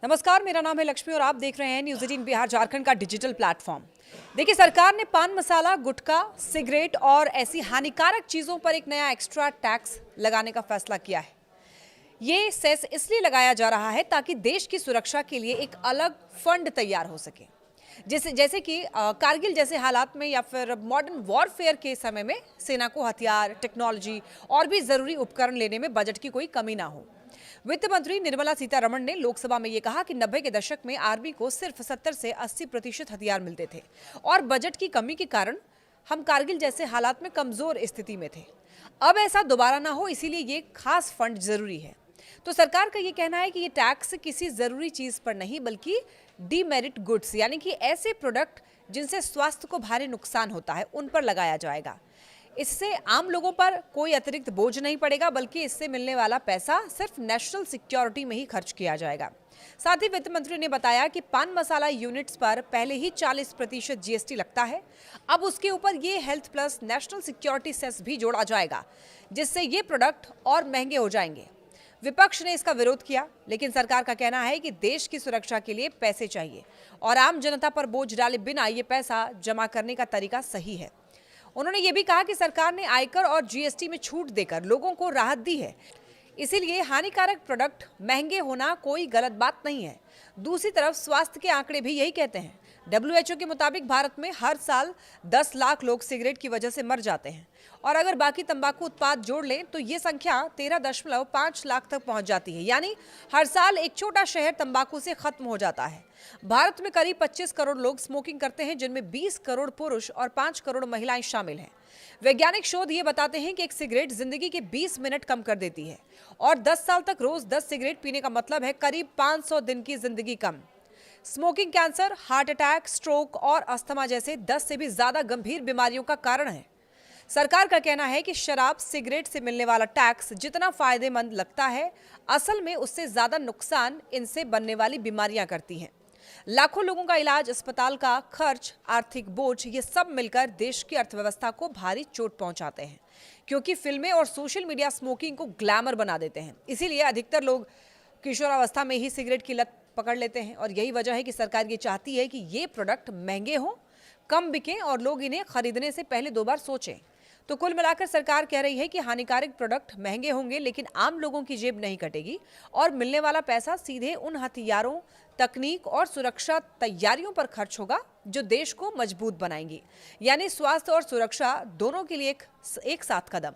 नमस्कार, मेरा नाम है लक्ष्मी और आप देख रहे हैं न्यूज़ 18 बिहार झारखंड का डिजिटल प्लेटफॉर्म। देखिए, सरकार ने पान मसाला, गुटखा, सिगरेट और ऐसी हानिकारक चीज़ों पर एक नया एक्स्ट्रा टैक्स लगाने का फैसला किया है। ये सेस इसलिए लगाया जा रहा है ताकि देश की सुरक्षा के लिए एक अलग फंड तैयार हो सके। जैसे कि कारगिल जैसे हालात में या फिर मॉडर्न वॉरफेयर के समय में सेना को हथियार, टेक्नोलॉजी और भी जरूरी उपकरण लेने में बजट की कोई कमी ना हो। वित्त मंत्री निर्मला सीतारमण ने लोकसभा में ये कहा कि 90 के दशक में आर्मी को सिर्फ 70 से 80% हथियार मिलते थे और बजट की कमी के कारण हम कारगिल जैसे हालात में कमजोर स्थिति में थे। अब ऐसा दोबारा ना हो, इसीलिए ये खास फंड जरूरी है। तो सरकार का ये कहना है कि ये टैक्स किसी जरूरी चीज पर नहीं बल्कि डीमेरिट गुड्स यानी कि ऐसे प्रोडक्ट जिनसे स्वास्थ्य को भारी नुकसान होता है उन पर लगाया जाएगा। इससे आम लोगों पर कोई अतिरिक्त बोझ नहीं पड़ेगा बल्कि इससे मिलने वाला पैसा सिर्फ नेशनल सिक्योरिटी में ही खर्च किया जाएगा। साथ ही वित्त मंत्री ने बताया कि पान मसाला यूनिट्स पर पहले ही 40% जीएसटी लगता है। अब उसके ऊपर ये health plus national security cess भी जोड़ा जाएगा, जिससे ये प्रोडक्ट और महंगे हो जाएंगे। विपक्ष ने इसका विरोध किया, लेकिन सरकार का कहना है कि देश की सुरक्षा के लिए पैसे चाहिए और आम जनता पर बोझ डाले बिना ये पैसा जमा करने का तरीका सही है। उन्होंने ये भी कहा कि सरकार ने आयकर और जीएसटी में छूट देकर लोगों को राहत दी है, इसीलिए हानिकारक प्रोडक्ट महंगे होना कोई गलत बात नहीं है। दूसरी तरफ स्वास्थ्य के आंकड़े भी यही कहते हैं। WHO के मुताबिक भारत में हर साल 10 लाख लोग सिगरेट की वजह से मर जाते हैं और अगर बाकी तंबाकू उत्पाद जोड़ लें तो ये संख्या 13.5 लाख तक पहुंच जाती है। यानी हर साल एक छोटा शहर तंबाकू से खत्म हो जाता है। भारत में करीब 25 करोड़ लोग स्मोकिंग करते हैं, जिनमें 20 करोड़ पुरुष और 5 करोड़ महिलाएं शामिल हैं। वैज्ञानिक शोध ये बताते हैं कि एक सिगरेट जिंदगी के 20 मिनट कम कर देती है और 10 साल तक रोज 10 सिगरेट पीने का मतलब है करीब 500 दिन की जिंदगी कम। Smoking cancer, heart attack, stroke और अस्थमा जैसे 10 से भी ज्यादा गंभीर बीमारियों का कारण है। सरकार का कहना है कि शराब, सिगरेट से मिलने वाला टैक्स जितना फायदेमंद लगता है, असल में उससे ज्यादा नुकसान इनसे बनने वाली बीमारियां करती हैं। लाखों लोगों का इलाज, अस्पताल का खर्च, आर्थिक बोझ, ये सब मिलकर देश की अर्थव्यवस्था को भारी चोट पहुंचाते हैं, क्योंकि फिल्में और सोशल मीडिया स्मोकिंग को ग्लैमर बना देते हैं। इसीलिए अधिकतर लोग किशोरावस्था में ही सिगरेट की लत पकड़ लेते हैं और यही वजह है कि सरकार ये चाहती है कि ये प्रोडक्ट महंगे हों, कम बिकें और लोग इन्हें खरीदने से पहले 2 बार सोचें। तो कुल मिलाकर सरकार कह रही है कि हानिकारक प्रोडक्ट महंगे होंगे लेकिन आम लोगों की जेब नहीं कटेगी और मिलने वाला पैसा सीधे उन हथियारों, तकनीक और सुरक्षा तैयारियों पर खर्च होगा जो देश को मजबूत बनाएंगी। यानी स्वास्थ्य और सुरक्षा दोनों के लिए एक साथ कदम।